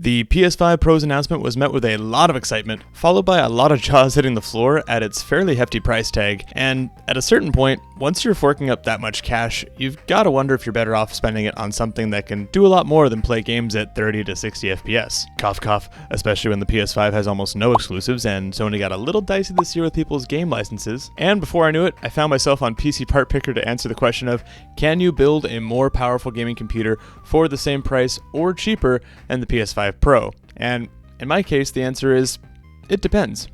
The PS5 Pro's announcement was met with a lot of excitement, followed by a lot of jaws hitting the floor at its fairly hefty price tag, and at a certain point, once you're forking up that much cash, you've gotta wonder if you're better off spending it on something that can do a lot more than play games at 30 to 60 FPS. Cough cough, especially when the PS5 has almost no exclusives, and Sony got a little dicey this year with people's game licenses. And before I knew it, I found myself on PC Part Picker to answer the question of, can you build a more powerful gaming computer for the same price or cheaper than the PS5 Pro? And in my case, the answer is, it depends.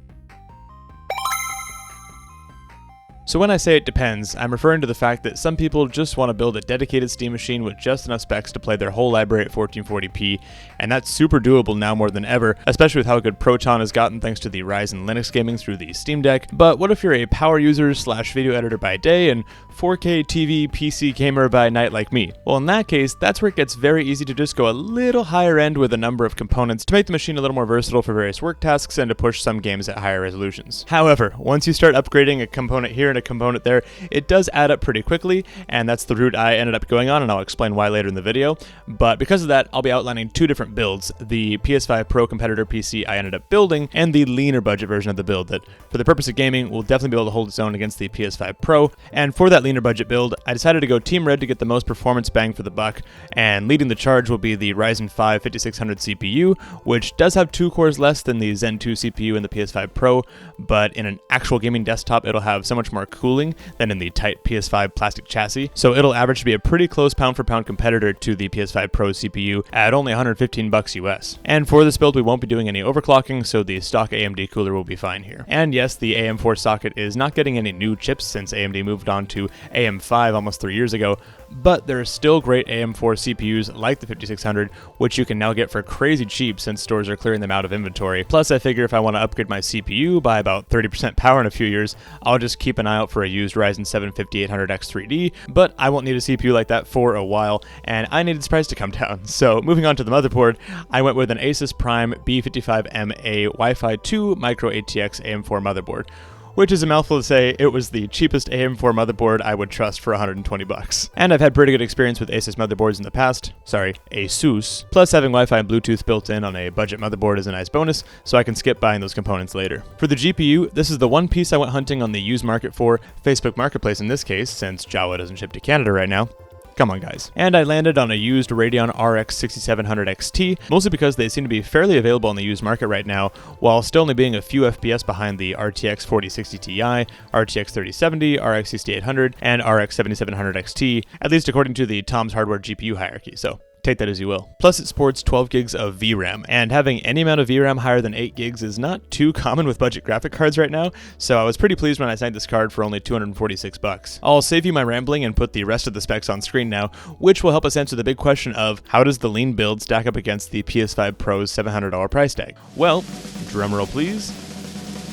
So when I say it depends, I'm referring to the fact that some people just want to build a dedicated Steam machine with just enough specs to play their whole library at 1440p, and that's super doable now more than ever, especially with how good Proton has gotten thanks to the rise in Linux gaming through the Steam Deck. But what if you're a power user slash video editor by day and 4K TV PC gamer by night like me? Well, in that case, that's where it gets very easy to just go a little higher end with a number of components to make the machine a little more versatile for various work tasks and to push some games at higher resolutions. However, once you start upgrading a component here and a component there, it does add up pretty quickly, and that's the route I ended up going on, and I'll explain why later in the video. But because of that, I'll be outlining two different builds: the PS5 Pro competitor PC I ended up building, and the leaner budget version of the build that, for the purpose of gaming, will definitely be able to hold its own against the PS5 Pro. And for that leaner budget build, I decided to go Team Red to get the most performance bang for the buck, and leading the charge will be the Ryzen 5 5600 CPU, which does have 2 cores less than the Zen 2 CPU in the PS5 Pro, but in an actual gaming desktop, it'll have so much more cooling than in the tight PS5 plastic chassis, so it'll average to be a pretty close pound for pound competitor to the PS5 Pro CPU at only $115 US. And for this build, we won't be doing any overclocking, so the stock AMD cooler will be fine here. And yes, the AM4 socket is not getting any new chips since AMD moved on to AM5 almost 3 years ago, but there are still great AM4 CPUs like the 5600, which you can now get for crazy cheap since stores are clearing them out of inventory. Plus, I figure if I want to upgrade my CPU by about 30% power in a few years, I'll just keep an eye out for a used Ryzen 7 5800X3D, but I won't need a CPU like that for a while, and I needed its price to come down. So moving on to the motherboard, I went with an Asus Prime B55MA Wi-Fi 2 Micro ATX AM4 motherboard, which is a mouthful to say. It was the cheapest AM4 motherboard I would trust for $120. And I've had pretty good experience with Asus motherboards in the past. Sorry, Asus. Plus, having Wi-Fi and Bluetooth built in on a budget motherboard is a nice bonus, so I can skip buying those components later. For the GPU, this is the one piece I went hunting on the used market for, Facebook Marketplace in this case, since Java doesn't ship to Canada right now. Come on, guys. And I landed on a used Radeon RX 6700 XT, mostly because they seem to be fairly available on the used market right now, while still only being a few FPS behind the RTX 4060 Ti, RTX 3070, RX 6800, and RX 7700 XT, at least according to the Tom's Hardware GPU hierarchy, so take that as you will. Plus, it sports 12 gigs of VRAM, and having any amount of VRAM higher than 8 gigs is not too common with budget graphic cards right now, so I was pretty pleased when I signed this card for only $246. I'll save you my rambling and put the rest of the specs on screen now, which will help us answer the big question of, how does the lean build stack up against the PS5 Pro's $700 price tag? Well, drumroll please,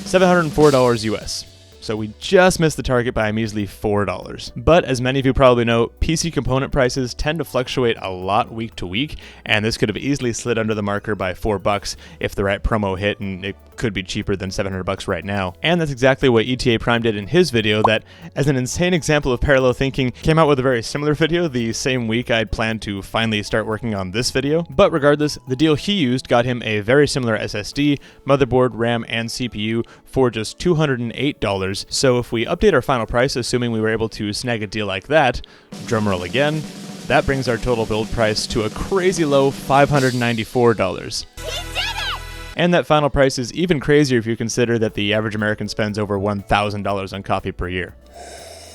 $704 US. So we just missed the target by a measly $4. But as many of you probably know, PC component prices tend to fluctuate a lot week to week, and this could have easily slid under the marker by $4 if the right promo hit, and it could be cheaper than $700 right now. And that's exactly what ETA Prime did in his video that, as an insane example of parallel thinking, came out with a very similar video the same week I'd planned to finally start working on this video. But regardless, the deal he used got him a very similar SSD, motherboard, RAM, and CPU for just $208. So if we update our final price, assuming we were able to snag a deal like that, drumroll again, that brings our total build price to a crazy low $594. And that final price is even crazier if you consider that the average American spends over $1,000 on coffee per year.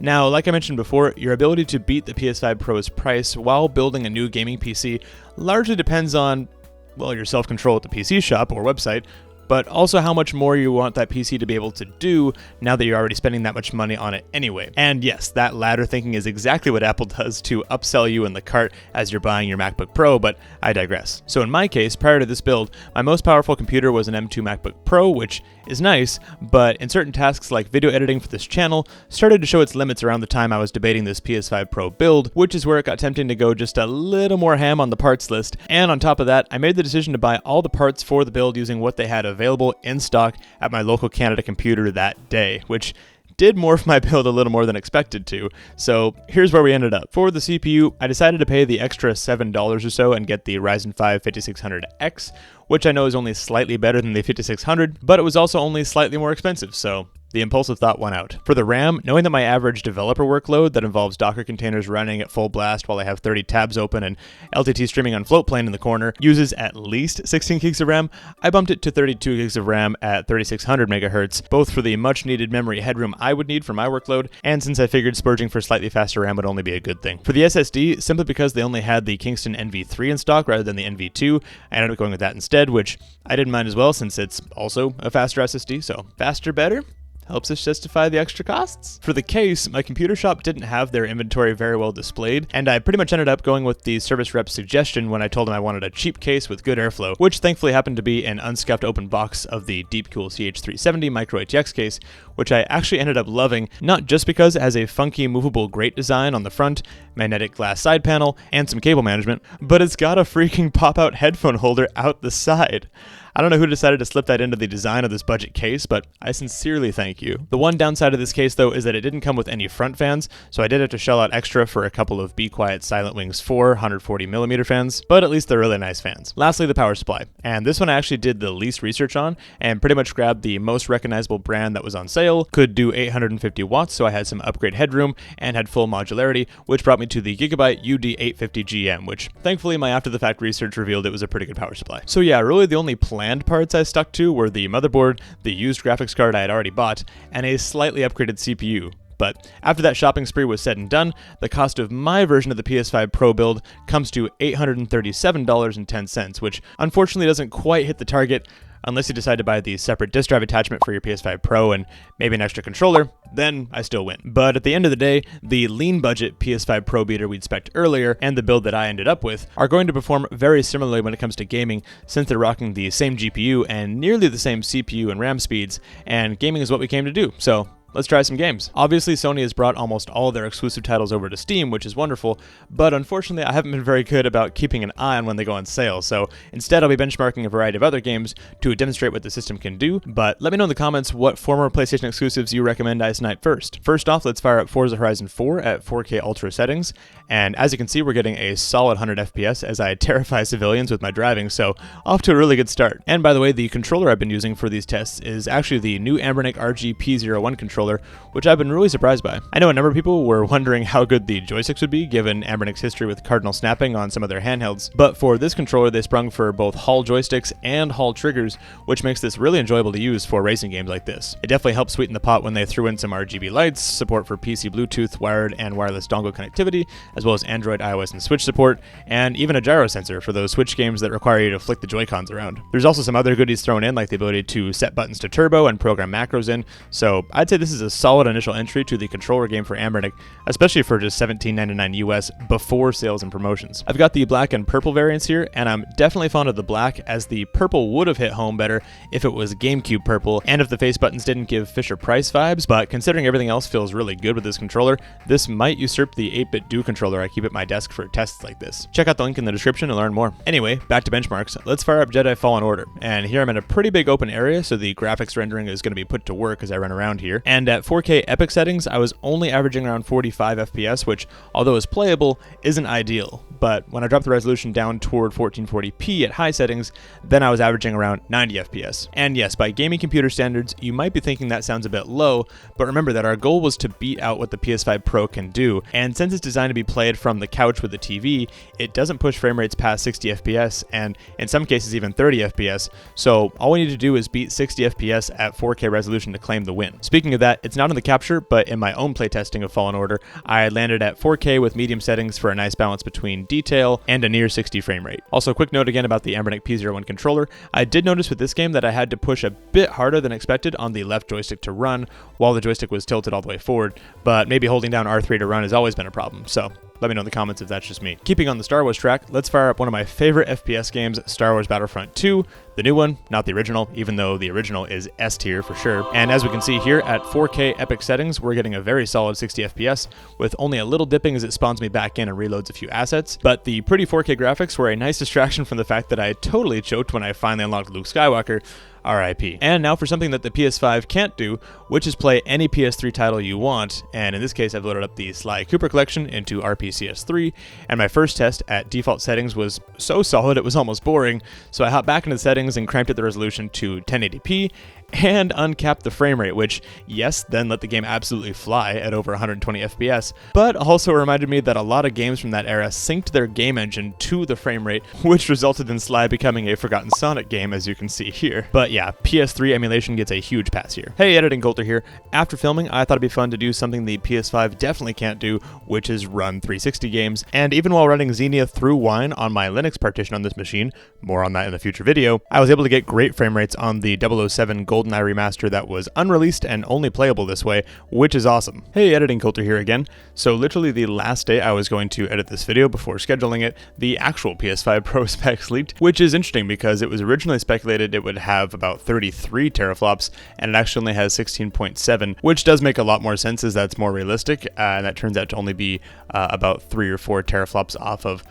Now, like I mentioned before, your ability to beat the PS5 Pro's price while building a new gaming PC largely depends on, well, your self-control at the PC shop or website, but also how much more you want that PC to be able to do now that you're already spending that much money on it anyway. And yes, that latter thinking is exactly what Apple does to upsell you in the cart as you're buying your MacBook Pro, but I digress. So in my case, prior to this build, my most powerful computer was an M2 MacBook Pro, which is nice, but in certain tasks like video editing for this channel, started to show its limits around the time I was debating this PS5 Pro build, which is where it got tempting to go just a little more ham on the parts list. And on top of that, I made the decision to buy all the parts for the build using what they had available in stock at my local Canada computer that day, which did morph my build a little more than expected to. So here's where we ended up. For the CPU, I decided to pay the extra $7 or so and get the Ryzen 5 5600X, which I know is only slightly better than the 5600, but it was also only slightly more expensive, so the impulsive thought won out. For the RAM, knowing that my average developer workload that involves Docker containers running at full blast while I have 30 tabs open and LTT streaming on Floatplane in the corner uses at least 16 gigs of RAM, I bumped it to 32 gigs of RAM at 3600 MHz, both for the much needed memory headroom I would need for my workload, and since I figured splurging for slightly faster RAM would only be a good thing. For the SSD, simply because they only had the Kingston NV3 in stock rather than the NV2, I ended up going with that instead, which I didn't mind as well since it's also a faster SSD, so faster better helps us justify the extra costs. For the case, my computer shop didn't have their inventory very well displayed, and I pretty much ended up going with the service rep's suggestion when I told him I wanted a cheap case with good airflow, which thankfully happened to be an unscuffed open box of the Deepcool CH370 micro ATX case, which I actually ended up loving, not just because it has a funky movable grate design on the front, magnetic glass side panel, and some cable management, but it's got a freaking pop-out headphone holder out the side. I don't know who decided to slip that into the design of this budget case, but I sincerely thank you. The one downside of this case though is that it didn't come with any front fans, so I did have to shell out extra for a couple of Be Quiet Silent Wings 4 140mm fans, but at least they're really nice fans. Lastly, the power supply, and this one I actually did the least research on and pretty much grabbed the most recognizable brand that was on sale, could do 850 watts, so I had some upgrade headroom and had full modularity, which brought me to the Gigabyte UD850GM, which thankfully my after the fact research revealed it was a pretty good power supply. So yeah, really the only planned parts I stuck to were the motherboard, the used graphics card I had already bought, and a slightly upgraded CPU. But after that shopping spree was said and done, the cost of my version of the PS5 Pro build comes to $837.10, which unfortunately doesn't quite hit the target. Unless you decide to buy the separate disk drive attachment for your PS5 Pro and maybe an extra controller, then I still win. But at the end of the day, the lean budget PS5 Pro beater we'd spec'd earlier and the build that I ended up with are going to perform very similarly when it comes to gaming, since they're rocking the same GPU and nearly the same CPU and RAM speeds, and gaming is what we came to do, so let's try some games. Obviously, Sony has brought almost all of their exclusive titles over to Steam, which is wonderful, but unfortunately, I haven't been very good about keeping an eye on when they go on sale, so instead I'll be benchmarking a variety of other games to demonstrate what the system can do, but let me know in the comments what former PlayStation exclusives you recommend I snipe first. First off, let's fire up Forza Horizon 4 at 4K Ultra settings, and as you can see, we're getting a solid 100 FPS as I terrify civilians with my driving, so off to a really good start. And by the way, the controller I've been using for these tests is actually the new Anbernic RG-P01 controller, which I've been really surprised by. I know a number of people were wondering how good the joysticks would be given Anbernic's history with cardinal snapping on some of their handhelds, but for this controller they sprung for both Hall joysticks and Hall triggers, which makes this really enjoyable to use for racing games like this. It definitely helped sweeten the pot when they threw in some RGB lights, support for PC Bluetooth, wired and wireless dongle connectivity, as well as Android, iOS, and Switch support, and even a gyro sensor for those Switch games that require you to flick the Joy-Cons around. There's also some other goodies thrown in, like the ability to set buttons to turbo and program macros in, so I'd say this is a solid initial entry to the controller game for Anbernic, especially for just $17.99 US before sales and promotions. I've got the black and purple variants here, and I'm definitely fond of the black, as the purple would have hit home better if it was GameCube purple, and if the face buttons didn't give Fisher-Price vibes, but considering everything else feels really good with this controller, this might usurp the 8-bit Do controller I keep at my desk for tests like this. Check out the link in the description to learn more. Anyway, back to benchmarks. Let's fire up Jedi Fallen Order, and here I'm in a pretty big open area, so the graphics rendering is going to be put to work as I run around here, and at 4K Epic settings, I was only averaging around 45 FPS, which, although is playable, isn't ideal. But when I dropped the resolution down toward 1440p at high settings, then I was averaging around 90 FPS. And yes, by gaming computer standards, you might be thinking that sounds a bit low, but remember that our goal was to beat out what the PS5 Pro can do, and since it's designed to be played from the couch with the TV, it doesn't push frame rates past 60 FPS, and in some cases even 30 FPS, so all we need to do is beat 60 FPS at 4K resolution to claim the win. Speaking of that, it's not in the capture, but in my own playtesting of Fallen Order, I landed at 4K with medium settings for a nice balance between detail and a near 60 frame rate. Also, a quick note again about the Anbernic P01 controller. I did notice with this game that I had to push a bit harder than expected on the left joystick to run while the joystick was tilted all the way forward, but maybe holding down R3 to run has always been a problem, so let me know in the comments if that's just me. Keeping on the Star Wars track, let's fire up one of my favorite FPS games, Star Wars Battlefront 2, the new one, not the original, even though the original is S tier for sure. And as we can see here at 4K Epic settings, we're getting a very solid 60 FPS, with only a little dipping as it spawns me back in and reloads a few assets. But the pretty 4K graphics were a nice distraction from the fact that I totally choked when I finally unlocked Luke Skywalker. RIP. And now for something that the PS5 can't do, which is play any PS3 title you want, and in this case I've loaded up the Sly Cooper collection into RPCS3, and my first test at default settings was so solid it was almost boring, so I hopped back into the settings and cranked up the resolution to 1080p, and uncapped the frame rate, which, yes, then let the game absolutely fly at over 120 FPS, but also reminded me that a lot of games from that era synced their game engine to the frame rate, which resulted in Sly becoming a forgotten Sonic game, as you can see here. But yeah, PS3 emulation gets a huge pass here. Hey, Editing Coulter here. After filming, I thought it'd be fun to do something the PS5 definitely can't do, which is run 360 games, and even while running Xenia through Wine on my Linux partition on this machine, more on that in a future video, I was able to get great frame rates on the 007 GoldenEye remaster that was unreleased and only playable this way, which is awesome. Hey, Editing Coulter here again. So literally the last day I was going to edit this video before scheduling it, the actual PS5 Pro specs leaked, which is interesting because it was originally speculated it would have about 33 teraflops, and it actually only has 16.7, which does make a lot more sense as that's more realistic, and that turns out to only be about 3 or 4 teraflops off of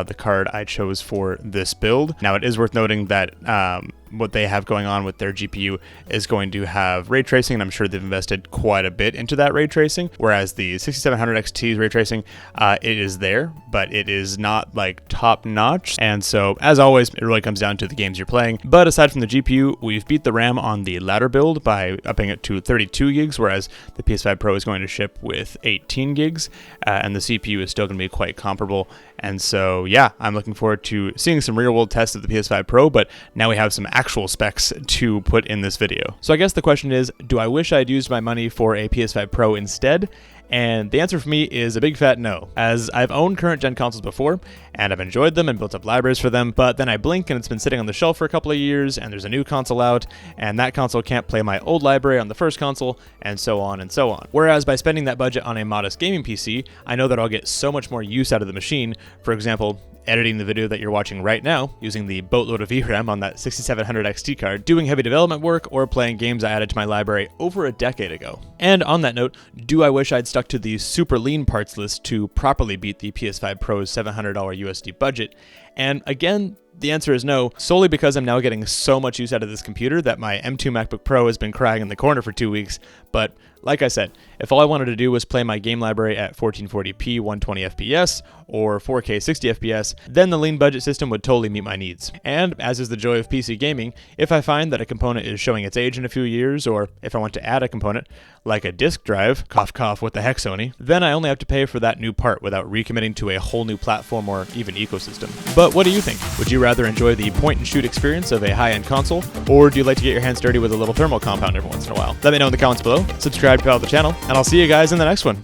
the card I chose for this build. Now it is worth noting that what they have going on with their GPU is going to have ray tracing, and I'm sure they've invested quite a bit into that ray tracing, whereas the 6700 XT's ray tracing, it is there, but it is not like top notch, and so as always it really comes down to the games you're playing. But aside from the GPU, we've beat the RAM on the latter build by upping it to 32 gigs, whereas the PS5 Pro is going to ship with 18 gigs, and the CPU is still going to be quite comparable. And so yeah, I'm looking forward to seeing some real world tests of the PS5 Pro, but now we have some actual specs to put in this video. So I guess the question is, do I wish I'd used my money for a PS5 Pro instead? And the answer for me is a big fat no, as I've owned current gen consoles before, and I've enjoyed them and built up libraries for them, but then I blink and it's been sitting on the shelf for a couple of years, and there's a new console out, and that console can't play my old library on the first console, and so on and so on. Whereas by spending that budget on a modest gaming PC, I know that I'll get so much more use out of the machine. For example, editing the video that you're watching right now using the boatload of VRAM on that 6700 XT card, doing heavy development work, or playing games I added to my library over a decade ago. And on that note, do I wish I'd stuck to the super lean parts list to properly beat the PS5 Pro's $700 USD budget? And again, the answer is no, solely because I'm now getting so much use out of this computer that my M2 MacBook Pro has been crying in the corner for 2 weeks. But like I said, if all I wanted to do was play my game library at 1440p 120 FPS or 4K 60 FPS, then the lean budget system would totally meet my needs. And as is the joy of PC gaming, if I find that a component is showing its age in a few years, or if I want to add a component, like a disk drive, cough cough, what the heck Sony, then I only have to pay for that new part without recommitting to a whole new platform or even ecosystem. But what do you think? Would you rather enjoy the point and shoot experience of a high-end console, or do you like to get your hands dirty with a little thermal compound every once in a while? Let me know in the comments below, subscribe to the channel, and I'll see you guys in the next one.